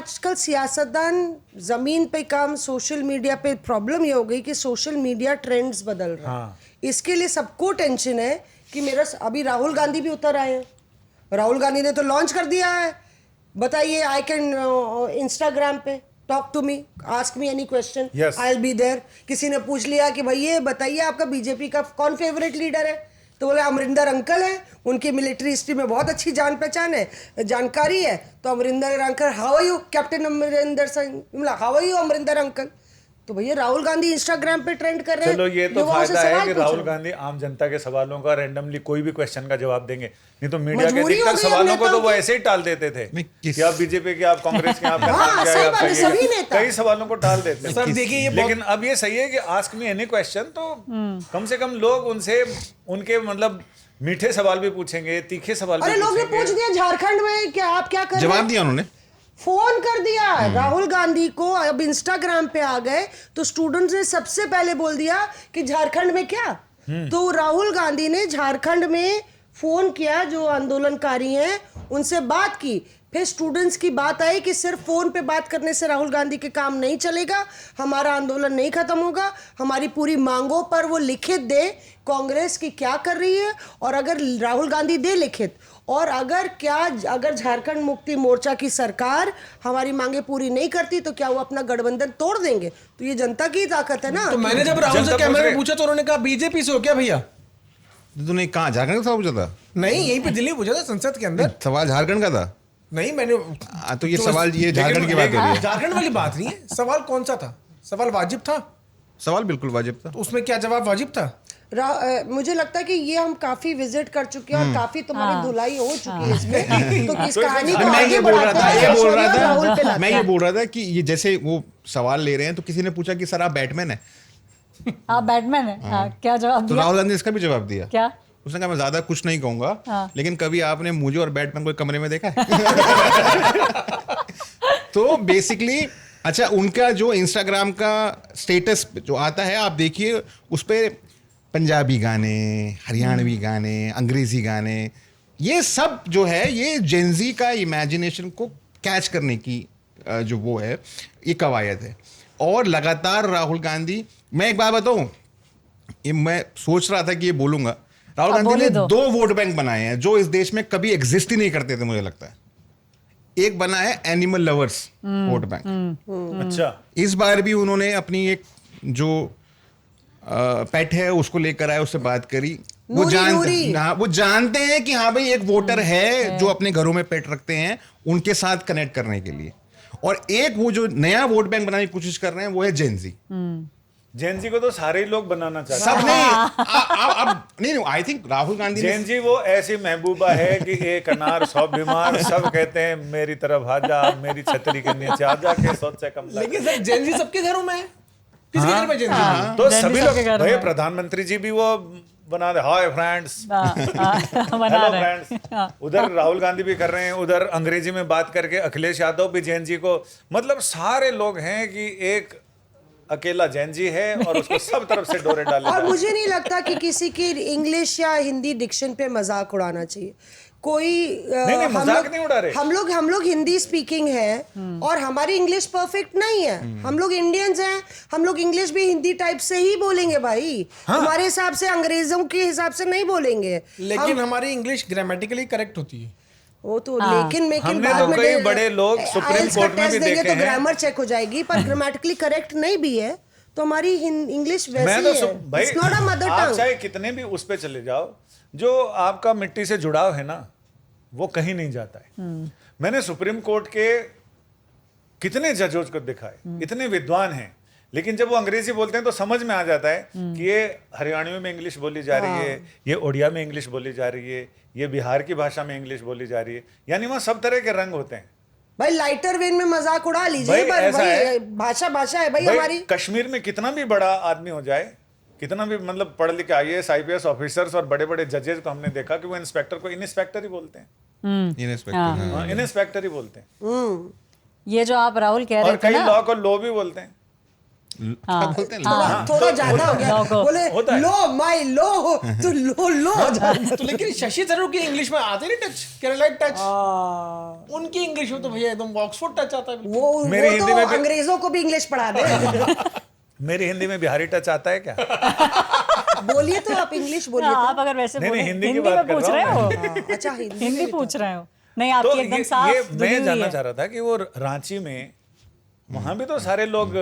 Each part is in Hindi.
आजकल सियासतदान जमीन पे काम, सोशल मीडिया पे प्रॉब्लम ये हो गई कि सोशल मीडिया ट्रेंड्स बदल रहे हैं। हाँ। इसके लिए सबको टेंशन है कि मेरा अभी राहुल गांधी भी उतर आए हैं। राहुल गांधी ने तो लॉन्च कर दिया है, बताइए आई कैन इंस्टाग्राम पे talk to me, ask me any question, Yes. I will be there. किसी ने पूछ लिया कि भाई ये बताइए आपका बीजेपी का कौन फेवरेट लीडर है, तो बोले अमरिंदर अंकल है, उनकी मिलिट्री हिस्ट्री में बहुत अच्छी जान पहचान है, जानकारी है। तो Amarinder uncle, how are you captain Amarinder Singh, how are you Amarinder uncle. तो भैया राहुल गांधी इंस्टाग्राम पे ट्रेंड कर रहे हैं। चलो ये तो युवाओं से फायदा है सवाल कि पूछ राहुल रहे हैं। गांधी आम जनता के सवालों का रैंडमली कोई भी क्वेश्चन का जवाब देंगे, नहीं तो मीडिया के मजबूरी हो अधिकतर गई अब सवालों को तो नेताओं वो की। ऐसे ही टाल देते थे कि आप बीजेपी के, आप कांग्रेस के, आपका हाँ, नाम क्या सही है, बात आपका है, ये सभी है। नेता। कई सवालों को टाल देते सर हैं। देखिए ये लेकिन अब ये सही है कि आस्क मी एनी क्वेश्चन, तो कम से कम लोग उनसे उनके मतलब मीठे सवाल भी पूछेंगे, तीखे सवाल भी अरे लोग ने पूछ पूछेंगे। दिया झारखंड में क्या आप क्या कर रहे जवाब हैं? दिया उन्होंने। फोन कर दिया राहुल गांधी को। अब इंस्टाग्राम पे आ गए तो स्टूडेंट्स ने सबसे पहले बोल दिया कि झारखंड में क्या। तो राहुल गांधी ने झारखंड में फोन किया, जो आंदोलनकारी हैं उनसे बात की। फिर स्टूडेंट्स की बात आई कि सिर्फ फोन पे बात करने से राहुल गांधी के काम नहीं चलेगा, हमारा आंदोलन नहीं खत्म होगा, हमारी पूरी मांगों पर वो लिखित दे कांग्रेस की क्या कर रही है। और अगर राहुल गांधी दे लिखित, और अगर झारखंड मुक्ति मोर्चा की सरकार हमारी मांगे पूरी नहीं करती तो क्या वो अपना गठबंधन तोड़ देंगे। तो ये जनता की ताकत है ना। तो मैंने जब राहुल से जनता कैमरे पूछ में रहे- पूछा तो उन्होंने कहा बीजेपी से हो क्या भैया? तूने कहाँ झारखंड का सवाल पूछा था? नहीं, यहीं पे दिल्ली पूछा था संसद के अंदर। सवाल झारखंड का था। नहीं मैंने तो ये सवाल, ये झारखंड की बात हो रही है। झारखंड वाली बात नहीं है। सवाल कौन सा था? सवाल वाजिब था? सवाल बिल्कुल वाजिब था। तो उसमें क्या जवाब वाजिब था? मुझे लगता है कि ये हम काफी विजिट कर चुके हैं और काफी तुम्हारी धुलाई हो चुकी है इसमें। तो इस कहानी को मैं आगे ये बोल रहा बढ़ाते था, हैं, ये बोल ऐश्वर्या और राहुल पे रहा था, लाते मैं हैं। ये बोल रहा था कि ये जैसे वो सवाल ले रहे हैं तो किसी ने पूछा कि सर आप बैटमैन है, हाँ बैटमैन है। हाँ, क्या जवाब तो दिया? राहुल गांधी ने इसका भी जवाब दिया। क्या? उसने कहा मैं ज्यादा कुछ नहीं कहूंगा, हाँ। लेकिन कभी आपने मुझे और बैटमैन को एक कमरे में देखा है? तो बेसिकली अच्छा, उनका जो इंस्टाग्राम का स्टेटस जो आता है आप देखिए, उस पे पंजाबी गाने, हरियाणवी गाने, अंग्रेजी गाने, ये सब जो है ये जेनजी का इमेजिनेशन को कैच करने की जो वो है, ये कवायद है। और लगातार राहुल गांधी, मैं एक बात बताऊं, ये मैं सोच रहा था कि ये बोलूंगा, राहुल गांधी ने बोले दो। 2 वोट बैंक बनाए हैं जो इस देश में कभी एग्जिस्ट ही नहीं करते थे, मुझे लगता है। एक बना है एनिमल लवर्स वोट बैंक। अच्छा, इस बार भी उन्होंने अपनी एक जो पेट है उसको लेकर आए, उससे बात करी। वो जानते हैं कि हाँ भाई एक वोटर है जो अपने घरों में पेट रखते हैं, उनके साथ कनेक्ट करने के लिए। और एक वो जो नया वोट बैंक बनाने की कोशिश कर रहे हैं वो है जेनजी। जेनजी को तो सारे ही लोग बनाना चाहते सब हैं। नहीं, अब नहीं, आई थिंक राहुल गांधी ने जेनजी वो ऐसी महबूबा है कि एक अनार 100 बीमार, सब कहते हैं मेरी तरफ आ जा, मेरी छतरी के नीचे आ जा, के सोच से कम लगे। लेकिन सर जेनजी सबके घरों में है। किसके घर में जेनजी? तो जेनजी सभी सबके लोग, घर भाई में। प्रधानमंत्री जी भी वो बना दे, हाय फ्रेंड्स, बना हेलो रहे हैं। फ्रेंड्स। उधर राहुल गांधी भी कर रहे हैं, उधर अंग्रेजी में बात करके अखिलेश यादव भी जैन जी को, मतलब सारे लोग हैं कि एक अकेला जैन जी है और उसको सब तरफ से डोरे डाले और जा रहे हैं। मुझे नहीं लगता कि किसी की इंग्लिश या हिंदी डिक्शन पे मजाक उड़ाना चाहिए। कोई नहीं, मजाक नहीं उड़ा रहे। हम लोग हिंदी स्पीकिंग है और हमारी इंग्लिश परफेक्ट नहीं है। हम लोग इंडियंस हैं, हम लोग इंग्लिश भी हिंदी टाइप से ही बोलेंगे भाई। हमारे हिसाब से अंग्रेजों के हिसाब से नहीं बोलेंगे। लेकिन हमारी इंग्लिश ग्रामेटिकली करेक्ट होती है। वो तो लेकिन हमने बाद तो में कई बड़े लोग सुप्रीम IELTS का कोर्ट में टेस्ट भी देंगे देखे तो हैं। ग्रामर चेक हो जाएगी, पर ग्रामेटिकली करेक्ट नहीं भी है तो हमारी इंग्लिश मैं वैसी तो है। भाई, इट्स नॉट अ मदर आप टंग। चाहे कितने भी उस पे चले जाओ, जो आपका मिट्टी से जुड़ाव है ना, वो कहीं नहीं जाता है। मैंने सुप्रीम कोर्ट के कितने जजों को देखा है, इतने विद्वान हैं, लेकिन जब वो अंग्रेजी बोलते हैं तो समझ में आ जाता है कि ये हरियाणवी में इंग्लिश बोली जा रही है, ये उड़िया में इंग्लिश बोली जा रही है, ये बिहार की भाषा में इंग्लिश बोली जा रही है। यानी वहाँ सब तरह के रंग होते हैं। भाई लाइटर वेन में मजाक उड़ा लीजिए, भाई, पर ऐसा है। भाई भाषा है भाई भाई, हमारी। कश्मीर में कितना भी बड़ा आदमी हो जाए, कितना भी मतलब पढ़ लिखे IAS IPS ऑफिसर्स और बड़े बड़े जजेस को हमने देखा कि वो इंस्पेक्टर को इंस्पेक्टर ही बोलते हैं। इंस्पेक्टर ही बोलते हैं। ये जो आप राहुल कह रहे और थे कई ना, लॉ को लो भी बोलते हैं। बोलते हैं थोड़ा ज्यादा हो गया, लोगो। बोले होता है। लो माई लो, तो लो हो जाता। तो लेकिन शशि थरूर की इंग्लिश में आते नहीं टच, केरला टच। उनकी इंग्लिश में तो भैया एकदम ऑक्सफोर्ड टच आता है बिल्कुल। वो मेरे वो हिंदी तो में भी- अंग्रेजों को भी इंग्लिश पढ़ा दे। मेरी हिंदी में बिहारी टच आता है क्या? बोलिए तो आप इंग्लिश बोलिए तो। आप अगर वैसे नहीं, बोले नहीं, हिंदी की हिंदी बात में कर पूछ रहा रहे हूँ हो, हाँ, अच्छा हिंदी हिंदी में पूछ रहे हो, नहीं तो आपकी एकदम साफ धुली मैं हुई जानना है। चाह रहा था कि वो रांची में वहां भी तो सारे लोग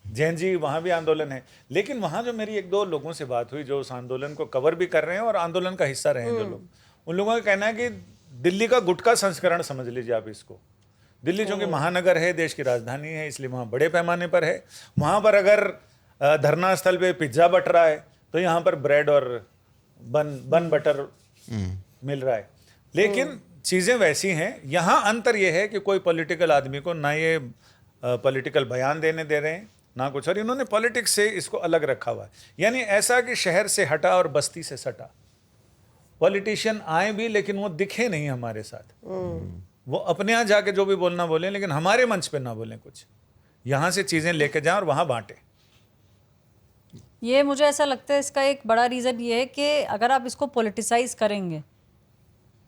जैन जी, वहां भी आंदोलन है, लेकिन वहां जो मेरी एक दो लोगों से बात हुई जो उस आंदोलन को कवर भी कर रहे हैं और आंदोलन का हिस्सा रहे हैं जो लोग, उन लोगों का कहना है कि दिल्ली का गुटखा संस्करण समझ लीजिए आप इसको। दिल्ली चूंकि महानगर है, देश की राजधानी है, इसलिए वहाँ बड़े पैमाने पर है। वहाँ पर अगर धरना स्थल पे पिज्ज़ा बट रहा है तो यहाँ पर ब्रेड और बन बटर मिल रहा है। लेकिन चीज़ें वैसी हैं। यहाँ अंतर ये है कि कोई पॉलिटिकल आदमी को ना ये पॉलिटिकल बयान देने दे रहे हैं ना कुछ, और इन्होंने पॉलिटिक्स से इसको अलग रखा हुआ है। यानी ऐसा कि शहर से हटा और बस्ती से सटा। पॉलिटिशियन आए भी लेकिन वो दिखे नहीं हमारे साथ। वो अपने यहाँ जाके जो भी बोलना बोले, लेकिन हमारे मंच पे ना बोलें कुछ। यहाँ से चीज़ें लेके जाएं और वहाँ बांटें। ये मुझे ऐसा लगता है इसका एक बड़ा रीज़न ये है कि अगर आप इसको पॉलिटिसाइज करेंगे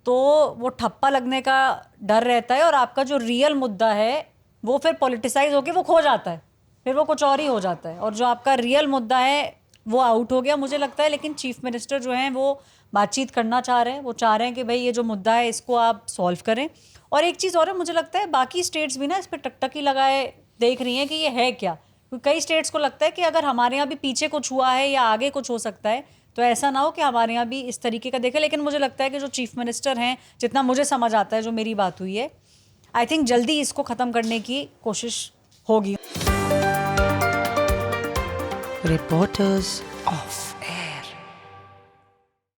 तो वो ठप्पा लगने का डर रहता है और आपका जो रियल मुद्दा है वो फिर पॉलिटिसाइज होके वो खो जाता है, फिर वो कुछ और ही हो जाता है, और जो आपका रियल मुद्दा है वो आउट हो गया मुझे लगता है। लेकिन चीफ मिनिस्टर जो हैं वो बातचीत करना चाह रहे हैं, वो चाह रहे हैं कि भाई ये जो मुद्दा है इसको आप सॉल्व करें। और एक चीज़ और है, मुझे लगता है बाकी स्टेट्स भी ना इस पर टकटकी लगाए देख रही हैं कि ये है क्या, क्योंकि कई स्टेट्स को लगता है कि अगर हमारे यहाँ भी पीछे कुछ हुआ है या आगे कुछ हो सकता है तो ऐसा ना हो कि हमारे यहाँ भी इस तरीके का देखें। लेकिन मुझे लगता है कि जो चीफ मिनिस्टर हैं, जितना मुझे समझ आता है, जो मेरी बात हुई है, आई थिंक जल्दी इसको ख़त्म करने की कोशिश होगी। Reporters of.